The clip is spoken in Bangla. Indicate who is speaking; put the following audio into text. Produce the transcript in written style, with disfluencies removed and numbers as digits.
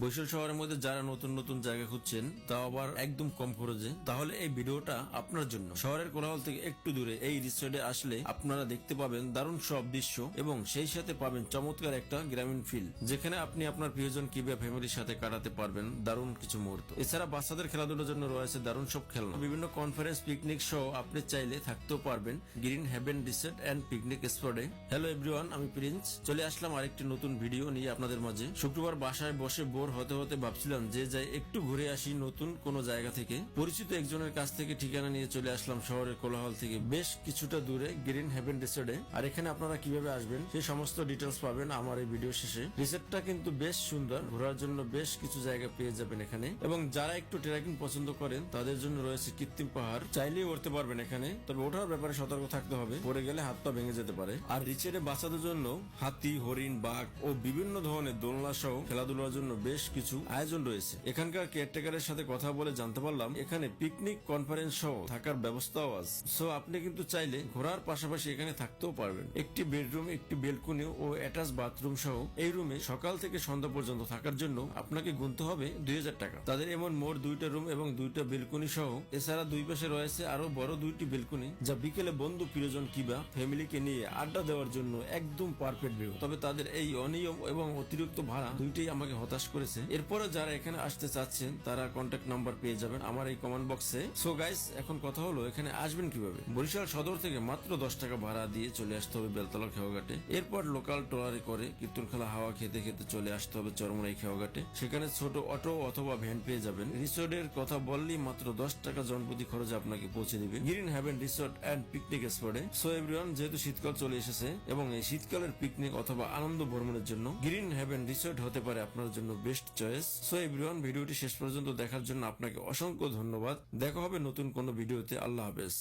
Speaker 1: বরিশাল শহরের মধ্যে যারা নতুন নতুন জায়গা খুঁজছেন, তাও আবার একদম কম খরচে, তাহলে এই ভিডিওটা আপনার জন্য। শহরের কোলাহল থেকে একটু দূরে এই রিসোর্টে আসলে আপনারা দেখতে পাবেন দারুণ সব দৃশ্য এবং সেই সাথে পাবেন চমৎকার একটা গ্রামীণ ফিল, যেখানে আপনি আপনার প্রিয়জন কিংবা ফ্যামিলির সাথে কাটাতে পারবেন দারুণ কিছু মুহূর্ত। এছাড়া বাচ্চাদের খেলাধুলার জন্য রয়েছে দারুণ সব খেলনা, বিভিন্ন কনফারেন্স, পিকনিক সহ আপনি চাইলে থাকতেও পারবেন green heaven resort and picnic স্পটে। হ্যালো এভরিওয়ান, আমি প্রিন্স, চলে আসলাম আরেকটি নতুন ভিডিও নিয়ে আপনাদের মাঝে। শুক্রবার বাসায় বসে বোর হতে হতে ভাবছিলাম যে যাই একটু ঘুরে আসি নতুন কোন জায়গা থেকে। পরিচিত একজনের কাছ থেকে ঠিকানা নিয়ে চলে আসলাম শহরের কোলাহল থেকে বেশ কিছুটা দূরে গ্রিন হেভেন রিসোর্টে। আর এখানে আপনারা কিভাবে আসবেন সেই সমস্ত ডিটেলস পাবেন আমার এই ভিডিও শেষে। রিসোর্টটা কিন্তু বেশ সুন্দর, ঘোরার জন্য বেশ কিছু জায়গা পেয়ে যাবেন এখানে, এবং যারা একটু ট্রেকিং পছন্দ করেন তাদের জন্য রয়েছে কৃত্রিম পাহাড়, চাইলেই উঠতে পারবেন এখানে, তবে ওঠার ব্যাপারে সতর্ক থাকতে হবে, পড়ে গেলে হাত পা ভেঙে যেতে পারে। আর রিসোর্টে বাচ্চাদের জন্য হাতি, হরিণ, বাঘ ও বিভিন্ন ধরনের দোলনা সহ খেলাধুলার জন্য বেশ কিছু আয়োজন রয়েছে। এখানকার কেয়ারটেকারের সাথে কথা বলে জানতে পারলাম এখানে পিকনিক, কনফারেন্স সহ থাকার ব্যবস্থাও আছে। সো আপনি কিন্তু চাইলে ঘোরার পাশাপাশি এখানে থাকতেও পারবেন। একটি বেডরুম, একটি বেলকনি ও অ্যাটাচ বাথরুম সহ এই রুমে সকাল থেকে সন্ধ্যা পর্যন্ত থাকার জন্য আপনাকে গুনতে হবে 2000 টাকা। তাদের এমন মোট 2টা রুম এবং 2টা বেলকনি সহ, এছাড়া দুই পাশে রয়েছে আরো বড় 2টি বেলকনি, যা বিকেলে বন্ধু, প্রিয়জন কিংবা ফ্যামিলিকে নিয়ে আড্ডা দেওয়ার জন্য একদম পারফেক্ট ভিউ। তবে তাদের এই অনিয়ম এবং অতিরিক্ত ভাড়া দুইটাই আমাকে হতাশ করেছে। এরপরে যারা এখানে আসতে চাচ্ছেন তারা কন্ট্যাক্ট নাম্বার পেয়ে যাবেন আমার এই কমেন্ট বক্সে। সো গাইস, এখন কথা হলো এখানে আসবেন কিভাবে। বরিশাল সদর থেকে মাত্র 10 টাকা ভাড়া দিয়ে চলে আসতে হবে বেলতলা খেয়াঘাটে। এরপর লোকাল ট্রলারে করে কীর্তনখোলা হাওয়া খেতে খেতে চলে আসতে হবে চরমরাই খেয়াঘাটে। সেখানে ছোট অটো অথবা ভ্যান পেয়ে যাবেন। রিসোর্টের কথা বললেই মাত্র 10 টাকা জনপ্রতি খরচে আপনাকে পৌঁছে দিবে green heaven resort and picnic স্পটে। সো এভরিওয়ান, যেহেতু শীতকাল চলে এসেছে এবং এই শীতকালের পিকনিক অথবা আনন্দ ভ্রমণের জন্য গ্রিন হেভেন রিসোর্ট হতে পারে আপনার জন্য বেস্ট চয়েস। সো এভরিওয়ান, ভিডিওটি শেষ পর্যন্ত দেখার জন্য আপনাকে অসংখ্য ধন্যবাদ। দেখা হবে নতুন কোনো ভিডিওতে। আল্লাহ হাফেজ।